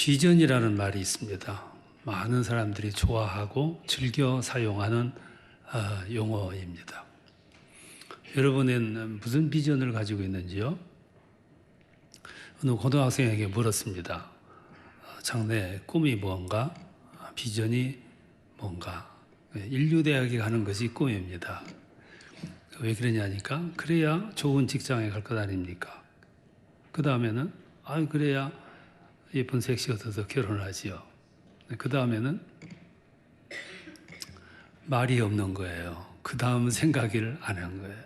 비전이라는 말이 있습니다. 많은 사람들이 좋아하고 즐겨 사용하는 용어입니다. 여러분은 무슨 비전을 가지고 있는지요? 어느 고등학생에게 물었습니다. 장래 꿈이 뭔가? 비전이 뭔가? 인류대학에 가는 것이 꿈입니다. 왜 그러냐니까? 그래야 좋은 직장에 갈 것 아닙니까? 그 다음에는 그래야 예쁜 섹시가 얻어서 결혼하지요. 그 다음에는 말이 없는 거예요. 그 다음 생각을 안 한 거예요.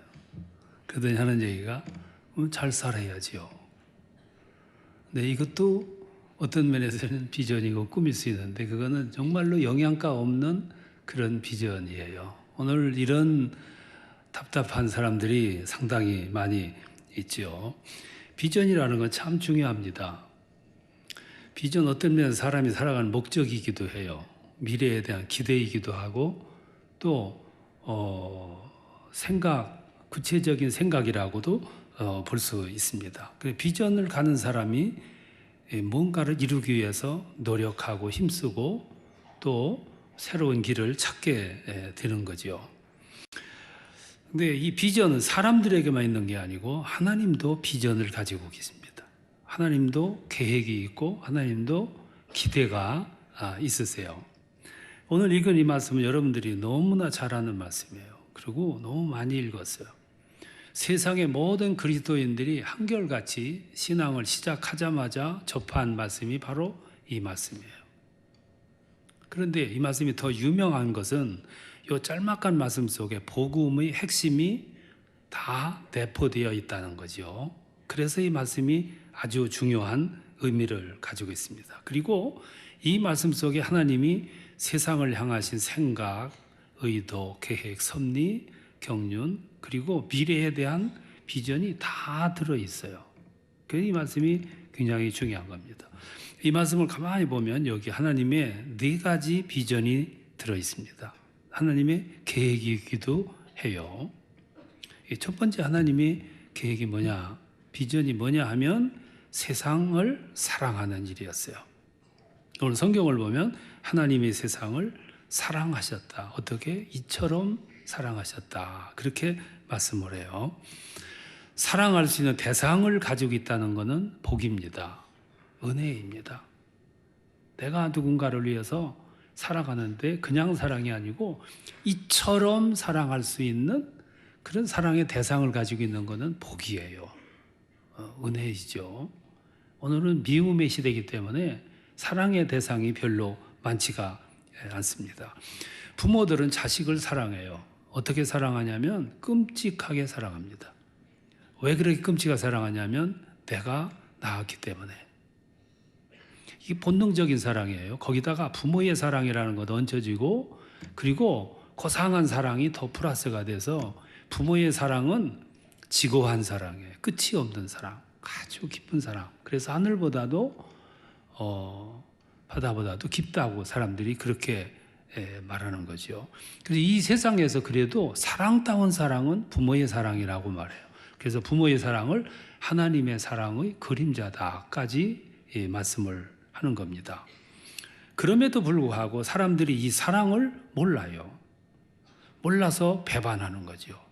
그러더니 하는 얘기가 잘 살아야지요. 네, 이것도 어떤 면에서는 비전이고 꿈일 수 있는데 그거는 정말로 영양가 없는 그런 비전이에요. 오늘 이런 답답한 사람들이 상당히 많이 있죠. 비전이라는 건 참 중요합니다. 비전 어떤 면에서 사람이 살아가는 목적이기도 해요. 미래에 대한 기대이기도 하고 또 생각, 구체적인 생각이라고도 볼 수 있습니다. 비전을 가는 사람이 뭔가를 이루기 위해서 노력하고 힘쓰고 또 새로운 길을 찾게 되는 거죠. 근데 이 비전은 사람들에게만 있는 게 아니고 하나님도 비전을 가지고 계십니다. 하나님도 계획이 있고 하나님도 기대가 있으세요. 오늘 읽은 이 말씀은 여러분들이 너무나 잘 아는 말씀이에요. 그리고 너무 많이 읽었어요. 세상의 모든 그리스도인들이 한결같이 신앙을 시작하자마자 접한 말씀이 바로 이 말씀이에요. 그런데 이 말씀이 더 유명한 것은 이 짤막한 말씀 속에 복음의 핵심이 다 내포되어 있다는 거죠. 그래서 이 말씀이 아주 중요한 의미를 가지고 있습니다. 그리고 이 말씀 속에 하나님이 세상을 향하신 생각, 의도, 계획, 섭리, 경륜, 그리고 미래에 대한 비전이 다 들어있어요. 이 말씀이 굉장히 중요한 겁니다. 이 말씀을 가만히 보면 여기 하나님의 4가지 비전이 들어있습니다. 하나님의 계획이기도 해요. 첫 번째 하나님의 계획이 뭐냐? 비전이 뭐냐 하면 세상을 사랑하는 일이었어요. 오늘 성경을 보면 하나님이 세상을 사랑하셨다. 어떻게? 이처럼 사랑하셨다. 그렇게 말씀을 해요. 사랑할 수 있는 대상을 가지고 있다는 것은 복입니다. 은혜입니다. 내가 누군가를 위해서 살아가는데 그냥 사랑이 아니고 이처럼 사랑할 수 있는 그런 사랑의 대상을 가지고 있는 것은 복이에요. 은혜이죠. 오늘은 미움의 시대이기 때문에 사랑의 대상이 별로 많지가 않습니다. 부모들은 자식을 사랑해요. 어떻게 사랑하냐면 끔찍하게 사랑합니다. 왜 그렇게 끔찍하게 사랑하냐면 내가 낳았기 때문에. 이게 본능적인 사랑이에요. 거기다가 부모의 사랑이라는 것 얹혀지고 그리고 고상한 사랑이 더 플러스가 돼서 부모의 사랑은 지고한 사랑이에요. 끝이 없는 사랑, 아주 깊은 사랑. 그래서 하늘보다도 바다보다도 깊다고 사람들이 그렇게 말하는 거죠. 그래서 이 세상에서 그래도 사랑다운 사랑은 부모의 사랑이라고 말해요. 그래서 부모의 사랑을 하나님의 사랑의 그림자다까지 말씀을 하는 겁니다. 그럼에도 불구하고 사람들이 이 사랑을 몰라요. 몰라서 배반하는 거죠.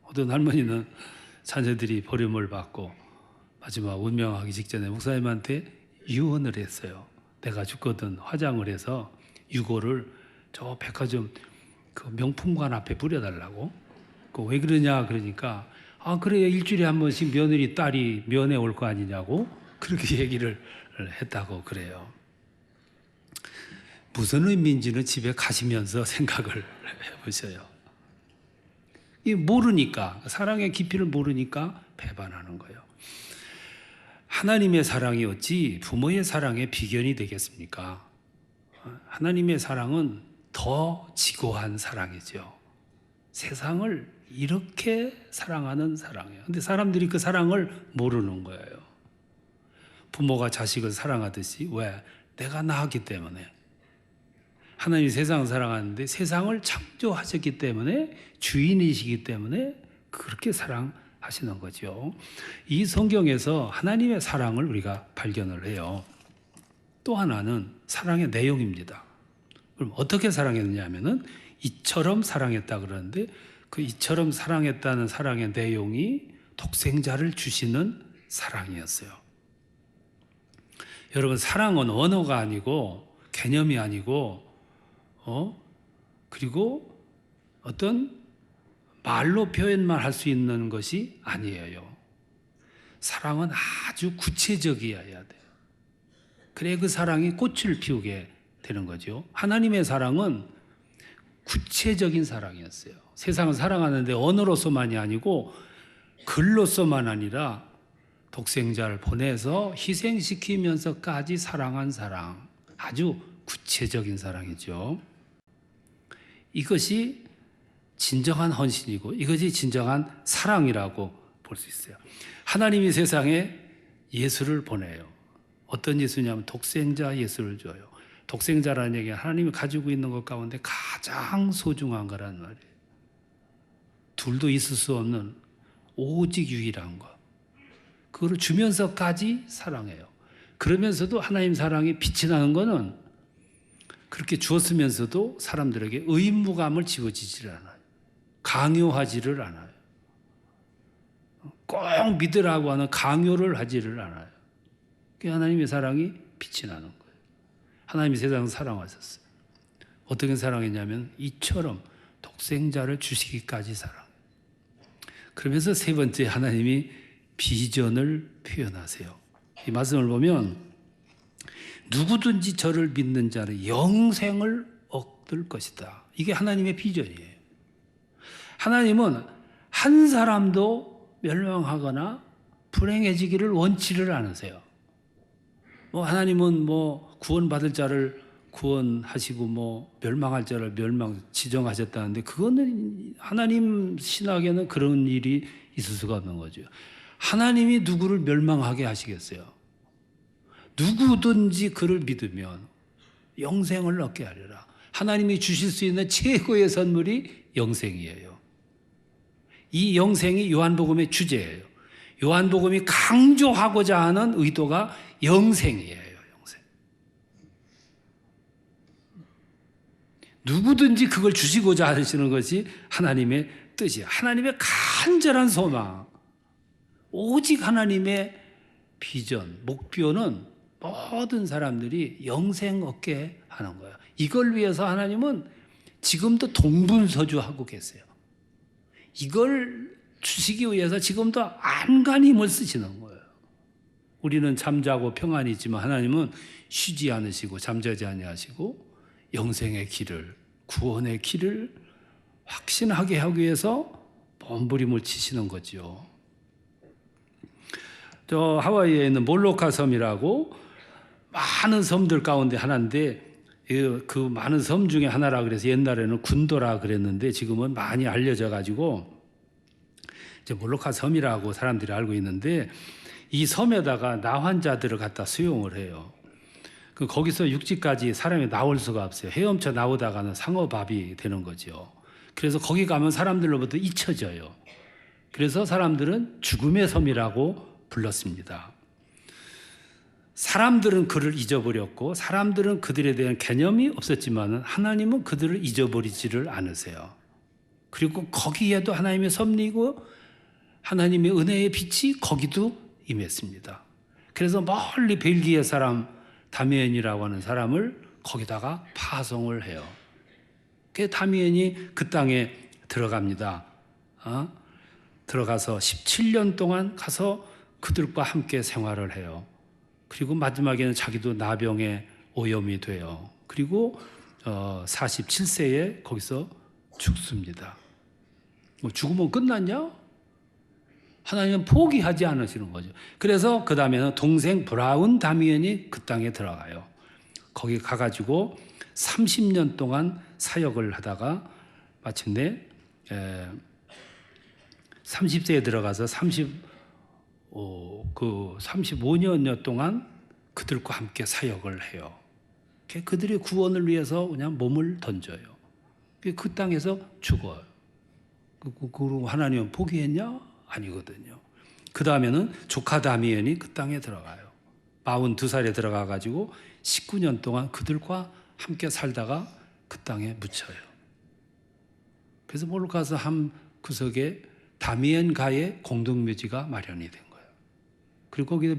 어떤 할머니는 자녀들이 버림을 받고 마지막 운명하기 직전에 목사님한테 유언을 했어요. 내가 죽거든 화장을 해서 유골을 저 백화점 그 명품관 앞에 뿌려달라고. 왜 그러냐 그러니까 그래야 일주일에 한 번씩 며느리 딸이 면회 올 거 아니냐고 그렇게 얘기를 했다고 그래요. 무슨 의미인지는 집에 가시면서 생각을 해보셔요. 모르니까 사랑의 깊이를 모르니까 배반하는 거예요. 하나님의 사랑이 어찌 부모의 사랑의 비견이 되겠습니까? 하나님의 사랑은 더 지고한 사랑이죠. 세상을 이렇게 사랑하는 사랑이에요. 근데 사람들이 그 사랑을 모르는 거예요. 부모가 자식을 사랑하듯이 왜? 내가 낳았기 때문에. 하나님이 세상을 사랑하는데 세상을 창조하셨기 때문에 주인이시기 때문에 그렇게 사랑하시는 거죠. 이 성경에서 하나님의 사랑을 우리가 발견을 해요. 또 하나는 사랑의 내용입니다. 그럼 어떻게 사랑했느냐 하면은 이처럼 사랑했다 그러는데 그 이처럼 사랑했다는 사랑의 내용이 독생자를 주시는 사랑이었어요. 여러분, 사랑은 언어가 아니고 개념이 아니고 그리고 어떤 말로 표현만 할 수 있는 것이 아니에요. 사랑은 아주 구체적이어야 돼요. 그래 그 사랑이 꽃을 피우게 되는 거죠. 하나님의 사랑은 구체적인 사랑이었어요. 세상을 사랑하는데 언어로서만이 아니고 글로서만 아니라 독생자를 보내서 희생시키면서까지 사랑한 사랑, 아주 구체적인 사랑이죠. 이것이 진정한 헌신이고 이것이 진정한 사랑이라고 볼 수 있어요. 하나님이 세상에 예수를 보내요. 어떤 예수냐면 독생자 예수를 줘요. 독생자라는 얘기는 하나님이 가지고 있는 것 가운데 가장 소중한 거란 말이에요. 둘도 있을 수 없는 오직 유일한 것. 그거를 주면서까지 사랑해요. 그러면서도 하나님 사랑이 빛이 나는 거는 그렇게 주었으면서도 사람들에게 의무감을 지워지지를 않아요. 강요하지를 않아요. 꼭 믿으라고 하는 강요를 하지를 않아요. 그게 하나님의 사랑이 빛이 나는 거예요. 하나님이 세상을 사랑하셨어요. 어떻게 사랑했냐면 이처럼 독생자를 주시기까지 사랑. 그러면서 세 번째 하나님이 비전을 표현하세요. 이 말씀을 보면 누구든지 저를 믿는 자는 영생을 얻을 것이다. 이게 하나님의 비전이에요. 하나님은 한 사람도 멸망하거나 불행해지기를 원치를 않으세요. 하나님은 구원받을 자를 구원하시고 멸망할 자를 지정하셨다는데 그거는 하나님 신학에는 그런 일이 있을 수가 없는 거죠. 하나님이 누구를 멸망하게 하시겠어요? 누구든지 그를 믿으면 영생을 얻게 하리라. 하나님이 주실 수 있는 최고의 선물이 영생이에요. 이 영생이 요한복음의 주제예요. 요한복음이 강조하고자 하는 의도가 영생이에요. 영생. 누구든지 그걸 주시고자 하시는 것이 하나님의 뜻이에요. 하나님의 간절한 소망. 오직 하나님의 비전, 목표는 모든 사람들이 영생 얻게 하는 거예요. 이걸 위해서 하나님은 지금도 동분서주하고 계세요. 이걸 주시기 위해서 지금도 안간히 힘을 쓰시는 거예요. 우리는 잠자고 평안이 있지만 하나님은 쉬지 않으시고 잠자지 아니하시고 영생의 길을, 구원의 길을 확신하게 하기 위해서 몸부림을 치시는 거죠. 저 하와이에 있는 몰로카 섬이라고 많은 섬들 가운데 하나인데 그 많은 섬 중에 하나라 그래서 옛날에는 군도라 그랬는데 지금은 많이 알려져 가지고 이제 몰로카 섬이라고 사람들이 알고 있는데 이 섬에다가 나환자들을 갖다 수용을 해요. 거기서 육지까지 사람이 나올 수가 없어요. 헤엄쳐 나오다가는 상어밥이 되는 거죠. 그래서 거기 가면 사람들로부터 잊혀져요. 그래서 사람들은 죽음의 섬이라고 불렀습니다. 사람들은 그를 잊어버렸고 사람들은 그들에 대한 개념이 없었지만 하나님은 그들을 잊어버리지를 않으세요. 그리고 거기에도 하나님의 섭리고 하나님의 은혜의 빛이 거기도 임했습니다. 그래서 멀리 벨기에 사람 다미엔이라고 하는 사람을 거기다가 파송을 해요. 그 다미엔이 그 땅에 들어갑니다. 들어가서 17년 동안 가서 그들과 함께 생활을 해요. 그리고 마지막에는 자기도 나병에 오염이 돼요. 그리고 47세에 거기서 죽습니다. 죽으면 끝났냐? 하나님은 포기하지 않으시는 거죠. 그래서 그 다음에는 동생 브라운 다미엔이 그 땅에 들어가요. 거기 가가지고 30년 동안 사역을 하다가 마침내 30세에 들어가서 35년여 동안 그들과 함께 사역을 해요. 그들의 구원을 위해서 그냥 몸을 던져요. 그 땅에서 죽어요. 그리고 하나님은 포기했냐? 아니거든요. 그 다음에는 조카 다미엔이 그 땅에 들어가요. 42살에 들어가 가지고 19년 동안 그들과 함께 살다가 그 땅에 묻혀요. 그래서 몰카서 한 구석에 다미엔가의 공동묘지가 마련이 된 거예요. 그리고 거기에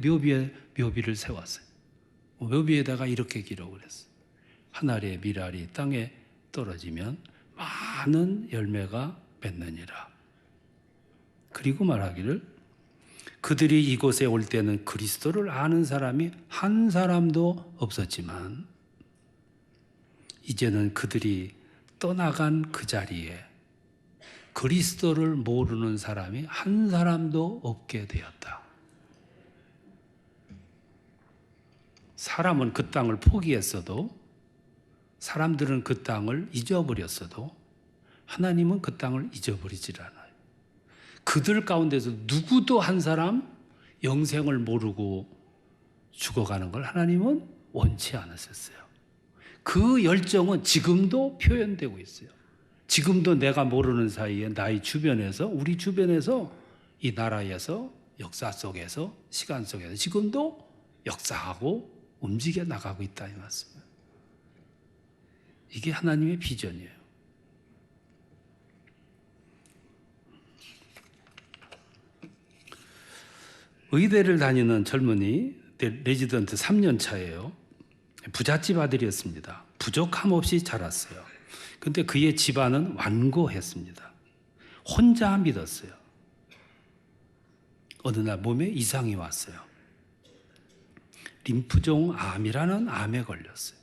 묘비를 세웠어요. 묘비에다가 이렇게 기록을 했어요. 한 알의 밀알이 땅에 떨어지면 많은 열매가 맺느니라. 그리고 말하기를 그들이 이곳에 올 때는 그리스도를 아는 사람이 한 사람도 없었지만 이제는 그들이 떠나간 그 자리에 그리스도를 모르는 사람이 한 사람도 없게 되었다. 사람은 그 땅을 포기했어도, 사람들은 그 땅을 잊어버렸어도 하나님은 그 땅을 잊어버리질 않아요. 그들 가운데서 누구도 한 사람 영생을 모르고 죽어가는 걸 하나님은 원치 않으셨어요. 그 열정은 지금도 표현되고 있어요. 지금도 내가 모르는 사이에 나의 주변에서, 우리 주변에서, 이 나라에서, 역사 속에서, 시간 속에서 지금도 역사하고 움직여 나가고 있다 이 말씀이에요. 이게 하나님의 비전이에요. 의대를 다니는 젊은이, 레지던트 3년 차예요. 부잣집 아들이었습니다. 부족함 없이 자랐어요. 근데 그의 집안은 완고했습니다. 혼자 믿었어요. 어느 날 몸에 이상이 왔어요. 림프종 암이라는 암에 걸렸어요.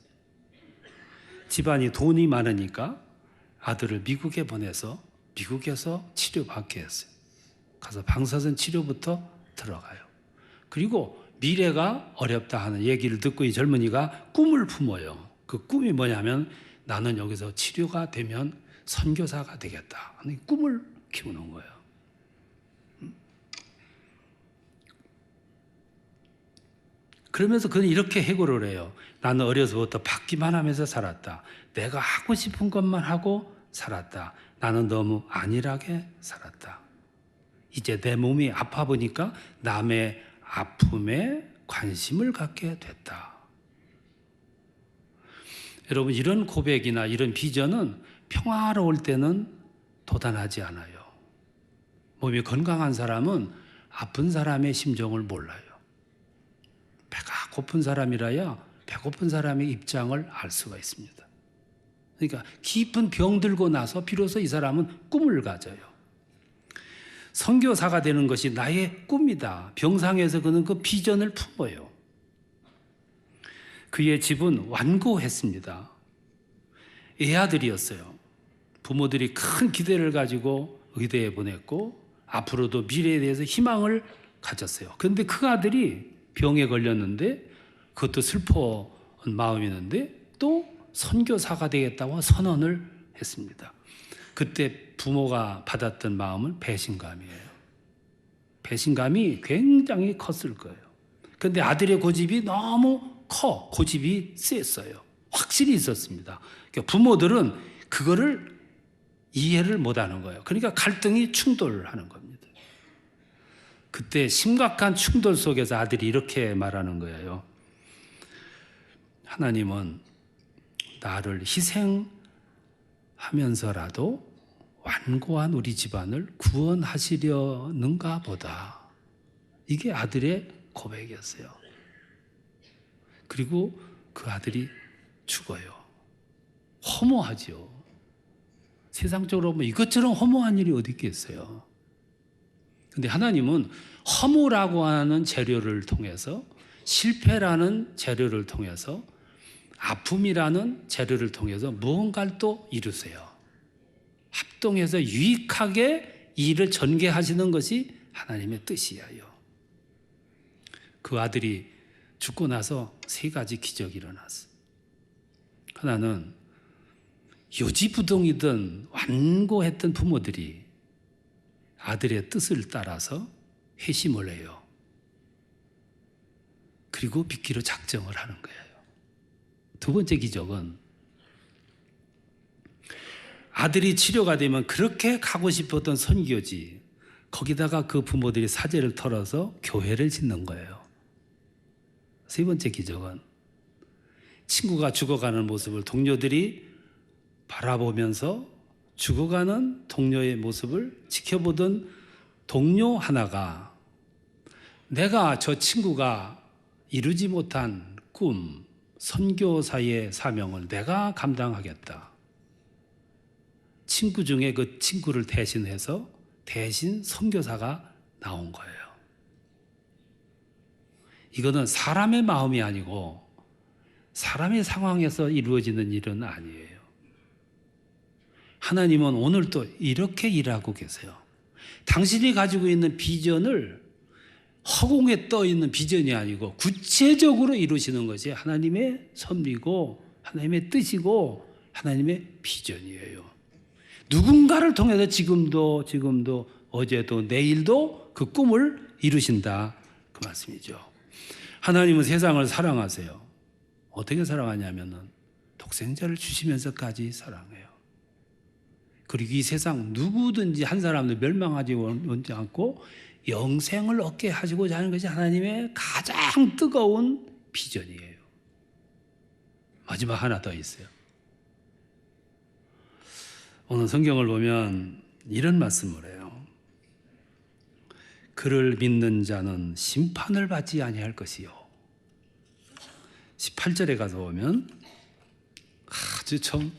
집안이 돈이 많으니까 아들을 미국에 보내서 미국에서 치료받게 했어요. 가서 방사선 치료부터 들어가요. 그리고 미래가 어렵다 하는 얘기를 듣고 이 젊은이가 꿈을 품어요. 그 꿈이 뭐냐면 나는 여기서 치료가 되면 선교사가 되겠다 하는 꿈을 키우는 거예요. 그러면서 그는 이렇게 해고를 해요. 나는 어려서부터 받기만 하면서 살았다. 내가 하고 싶은 것만 하고 살았다. 나는 너무 안일하게 살았다. 이제 내 몸이 아파 보니까 남의 아픔에 관심을 갖게 됐다. 여러분, 이런 고백이나 이런 비전은 평화로울 때는 도단하지 않아요. 몸이 건강한 사람은 아픈 사람의 심정을 몰라요. 배가 고픈 사람이라야 배고픈 사람의 입장을 알 수가 있습니다. 그러니까 깊은 병 들고 나서 비로소 이 사람은 꿈을 가져요. 선교사가 되는 것이 나의 꿈이다. 병상에서 그는 그 비전을 품어요. 그의 집은 완고했습니다. 애아들이었어요. 부모들이 큰 기대를 가지고 의대에 보냈고 앞으로도 미래에 대해서 희망을 가졌어요. 그런데 그 아들이 병에 걸렸는데 그것도 슬퍼한 마음이었는데 또 선교사가 되겠다고 선언을 했습니다. 그때 부모가 받았던 마음은 배신감이에요. 배신감이 굉장히 컸을 거예요. 그런데 아들의 고집이 너무 고집이 셌어요. 확실히 있었습니다. 그러니까 부모들은 그거를 이해를 못하는 거예요. 그러니까 갈등이 충돌하는 겁니다. 그때 심각한 충돌 속에서 아들이 이렇게 말하는 거예요. 하나님은 나를 희생하면서라도 완고한 우리 집안을 구원하시려는가 보다. 이게 아들의 고백이었어요. 그리고 그 아들이 죽어요. 허무하죠. 세상적으로 보면 이것처럼 허무한 일이 어디 있겠어요. 근데 하나님은 허무라고 하는 재료를 통해서, 실패라는 재료를 통해서, 아픔이라는 재료를 통해서 무언가를 또 이루세요. 합동해서 유익하게 일을 전개하시는 것이 하나님의 뜻이에요. 그 아들이 죽고 나서 3가지 기적이 일어났어요. 하나는 요지부동이던 완고했던 부모들이 아들의 뜻을 따라서 회심을 해요. 그리고 빚기로 작정을 하는 거예요. 2번째 기적은 아들이 치료가 되면 그렇게 가고 싶었던 선교지, 거기다가 그 부모들이 사제를 털어서 교회를 짓는 거예요. 세 번째 기적은 친구가 죽어가는 모습을 동료들이 바라보면서 죽어가는 동료의 모습을 지켜보던 동료 하나가 내가 저 친구가 이루지 못한 꿈, 선교사의 사명을 내가 감당하겠다. 친구 중에 그 친구를 대신해서 대신 선교사가 나온 거예요. 이거는 사람의 마음이 아니고 사람의 상황에서 이루어지는 일은 아니에요. 하나님은 오늘도 이렇게 일하고 계세요. 당신이 가지고 있는 비전을 허공에 떠 있는 비전이 아니고 구체적으로 이루시는 것이 하나님의 섭리고 하나님의 뜻이고 하나님의 비전이에요. 누군가를 통해서 지금도 어제도 내일도 그 꿈을 이루신다 그 말씀이죠. 하나님은 세상을 사랑하세요. 어떻게 사랑하냐면은 독생자를 주시면서까지 사랑해요. 그리고 이 세상 누구든지 한 사람도 멸망하지 원치 않고 영생을 얻게 하시고자 하는 것이 하나님의 가장 뜨거운 비전이에요. 마지막 하나 더 있어요. 오늘 성경을 보면 이런 말씀을 해요. 그를 믿는 자는 심판을 받지 아니할 것이요. 18절에 가서 보면 아주 좀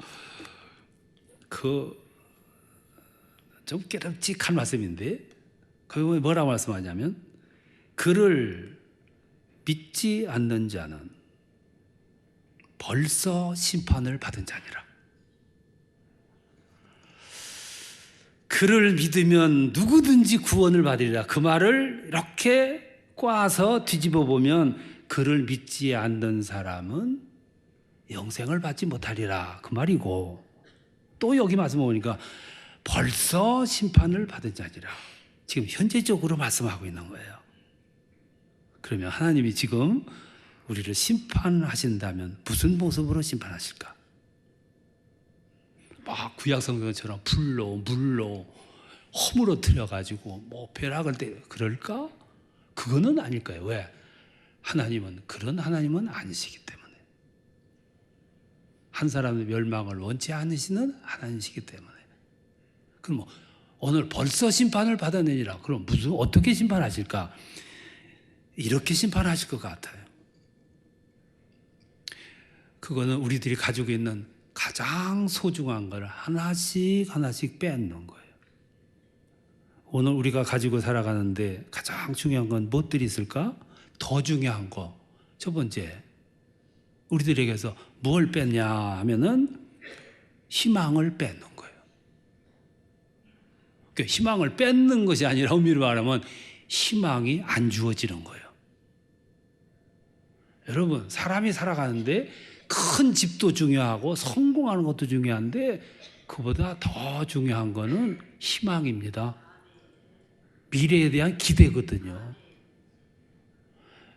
깨름직한 말씀인데 거기 뭐라고 말씀하냐면 그를 믿지 않는 자는 벌써 심판을 받은 자니라. 그를 믿으면 누구든지 구원을 받으리라. 그 말을 이렇게 꽈서 뒤집어 보면 그를 믿지 않는 사람은 영생을 받지 못하리라 그 말이고, 또 여기 말씀 보니까 벌써 심판을 받은 자니라. 지금 현재적으로 말씀하고 있는 거예요. 그러면 하나님이 지금 우리를 심판하신다면 무슨 모습으로 심판하실까? 막 구약 성경처럼 불로 물로 허물어뜨려 가지고 벼락을 때 그럴까? 그거는 아닐 거예요. 왜? 하나님은 그런 하나님은 아니시기 때문에, 한 사람의 멸망을 원치 않으시는 하나님이시기 때문에. 그럼 오늘 벌써 심판을 받아내니라. 그럼 어떻게 심판하실까? 이렇게 심판하실 것 같아요. 그거는 우리들이 가지고 있는 가장 소중한 걸 하나씩 빼앗는 거예요. 오늘 우리가 가지고 살아가는데 가장 중요한 건 무엇들이 있을까? 더 중요한 거. 첫 번째, 우리들에게서 뭘 뺐냐 하면은 희망을 뺏는 거예요. 그러니까 희망을 뺏는 것이 아니라 엄밀히 말하면 희망이 안 주어지는 거예요. 여러분, 사람이 살아가는데 큰 집도 중요하고 성공하는 것도 중요한데 그보다 더 중요한 거는 희망입니다. 미래에 대한 기대거든요.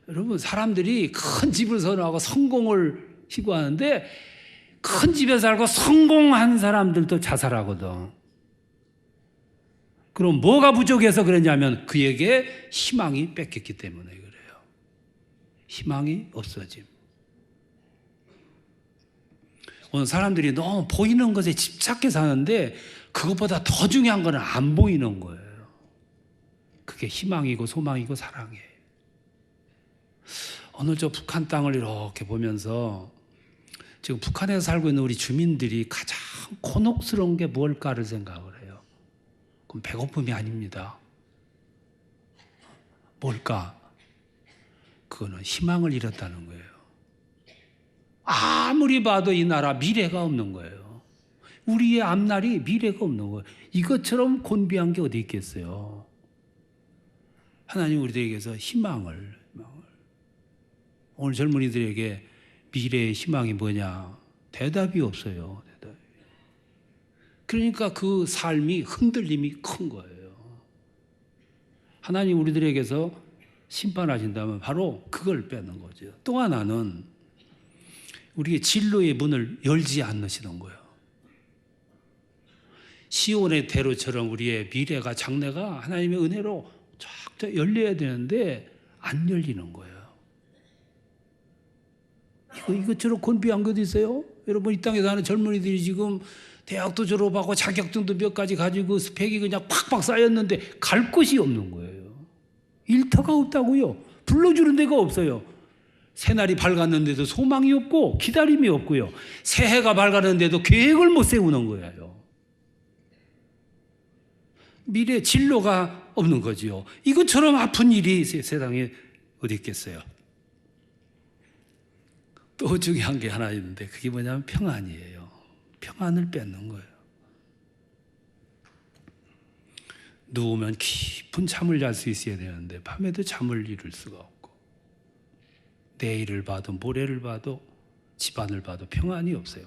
여러분, 사람들이 큰 집을 선호하고 성공을 희구하는데 큰 집에 살고 성공한 사람들도 자살하거든. 그럼 뭐가 부족해서 그러냐면 그에게 희망이 뺏겼기 때문에 그래요. 희망이 없어짐. 오늘 사람들이 너무 보이는 것에 집착해 사는데 그것보다 더 중요한 건 안 보이는 거예요. 그게 희망이고 소망이고 사랑이에요. 오늘 저 북한 땅을 이렇게 보면서 지금 북한에서 살고 있는 우리 주민들이 가장 곤혹스러운 게 뭘까를 생각을 해요. 그럼 배고픔이 아닙니다. 뭘까? 그거는 희망을 잃었다는 거예요. 아무리 봐도 이 나라 미래가 없는 거예요. 우리의 앞날이 미래가 없는 거예요. 이것처럼 곤비한 게 어디 있겠어요. 하나님 우리들에게서 희망을. 오늘 젊은이들에게 미래의 희망이 뭐냐? 대답이 없어요. 대답이. 그러니까 그 삶이 흔들림이 큰 거예요. 하나님 우리들에게서 심판하신다면 바로 그걸 빼는 거죠. 또 하나는 우리의 진로의 문을 열지 않으시는 거예요. 시온의 대로처럼 우리의 미래가 장래가 하나님의 은혜로 쫙 열려야 되는데 안 열리는 거예요. 이것처럼 곤비한 것도 있어요? 여러분, 이 땅에 사는 젊은이들이 지금 대학도 졸업하고 자격증도 몇 가지 가지고 스펙이 그냥 팍팍 쌓였는데 갈 곳이 없는 거예요. 일터가 없다고요. 불러주는 데가 없어요. 새날이 밝았는데도 소망이 없고 기다림이 없고요. 새해가 밝았는데도 계획을 못 세우는 거예요. 미래 진로가 없는 거지요. 이것처럼 아픈 일이 세상에 어디 있겠어요. 또 중요한 게 하나 있는데 그게 뭐냐면 평안이에요. 평안을 뺏는 거예요. 누우면 깊은 잠을 잘 수 있어야 되는데 밤에도 잠을 이룰 수가 없고, 내일을 봐도 모레를 봐도 집안을 봐도 평안이 없어요.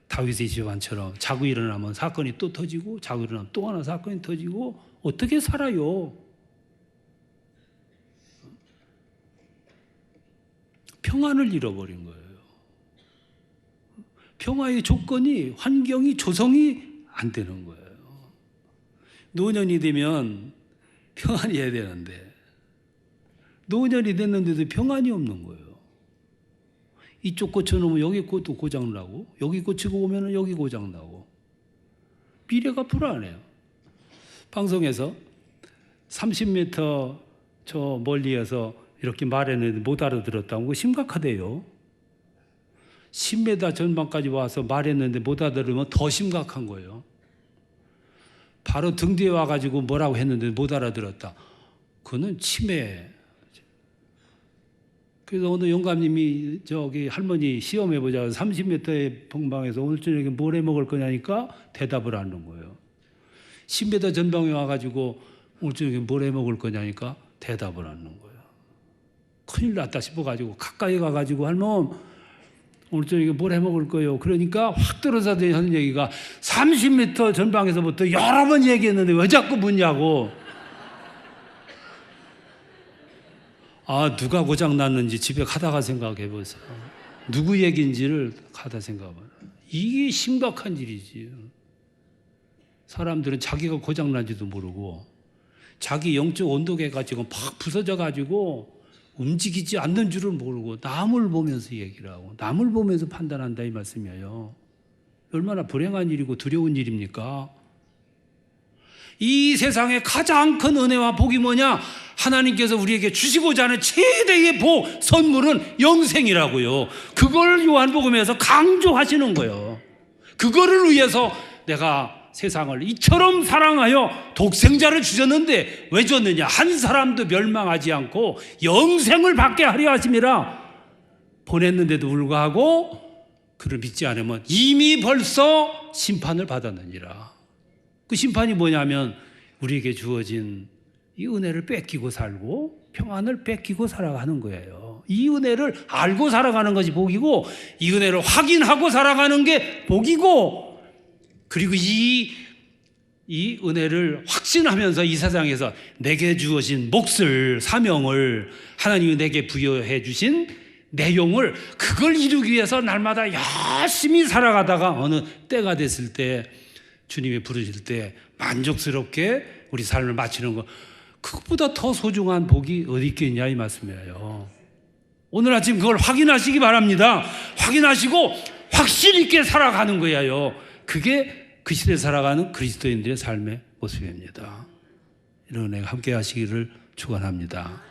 다윗의 집안처럼 자고 일어나면 사건이 또 터지고 자고 일어나면 또 하나 사건이 터지고 어떻게 살아요? 평안을 잃어버린 거예요. 평화의 조건이, 환경이 조성이 안 되는 거예요. 노년이 되면 평안이어야 되는데 노년이 됐는데도 평안이 없는 거예요. 이쪽 고쳐놓으면 여기 또 고장나고, 여기 고치고 오면 여기 고장나고, 미래가 불안해요. 방송에서 30m 저 멀리에서 이렇게 말했는데 못 알아들었다고, 그거 심각하대요. 10m 전방까지 와서 말했는데 못 알아들으면 더 심각한 거예요. 바로 등 뒤에 와가지고 뭐라고 했는데 못 알아들었다. 그거는 치매. 그래서 오늘 영감님이 저기 할머니 시험해보자 30m의 동방에서 오늘 저녁에 뭘 해 먹을 거냐니까 대답을 안 하는 거예요. 10m 전방에 와가지고 오늘 저녁에 뭘 해 먹을 거냐니까 대답을 안 하는 거예요. 큰일 났다 싶어가지고 가까이 가가지고 할머니 오늘 저녁에 뭘 해 먹을 거예요. 그러니까 확 들어서 하는 얘기가 30m 전방에서부터 여러 번 얘기했는데 왜 자꾸 묻냐고. 아, 누가 고장났는지 집에 가다가 생각해 보세요. 누구 얘기인지를 가다 생각해 봐요. 이게 심각한 일이지. 사람들은 자기가 고장난지도 모르고 자기 영적 온도계가 지금 팍 부서져 가지고 움직이지 않는 줄을 모르고 남을 보면서 얘기를 하고 남을 보면서 판단한다 이 말씀이에요. 얼마나 불행한 일이고 두려운 일입니까? 이 세상의 가장 큰 은혜와 복이 뭐냐? 하나님께서 우리에게 주시고자 하는 최대의 복, 선물은 영생이라고요. 그걸 요한복음에서 강조하시는 거예요. 그거를 위해서 내가 세상을 이처럼 사랑하여 독생자를 주셨는데 왜 줬느냐? 한 사람도 멸망하지 않고 영생을 받게 하려 하심이라 보냈는데도 불구하고 그를 믿지 않으면 이미 벌써 심판을 받았느니라. 그 심판이 뭐냐면 우리에게 주어진 이 은혜를 뺏기고 살고 평안을 뺏기고 살아가는 거예요. 이 은혜를 알고 살아가는 것이 복이고 이 은혜를 확인하고 살아가는 게 복이고, 그리고 이 은혜를 확신하면서 이 세상에서 내게 주어진 몫을, 사명을, 하나님이 내게 부여해 주신 내용을 그걸 이루기 위해서 날마다 열심히 살아가다가 어느 때가 됐을 때 주님이 부르실 때 만족스럽게 우리 삶을 마치는 것, 그것보다 더 소중한 복이 어디 있겠냐 이 말씀이에요. 오늘 아침 그걸 확인하시기 바랍니다. 확인하시고 확신 있게 살아가는 거예요. 그게 그 시대에 살아가는 그리스도인들의 삶의 모습입니다. 이런 은혜가 함께 하시기를 축원합니다.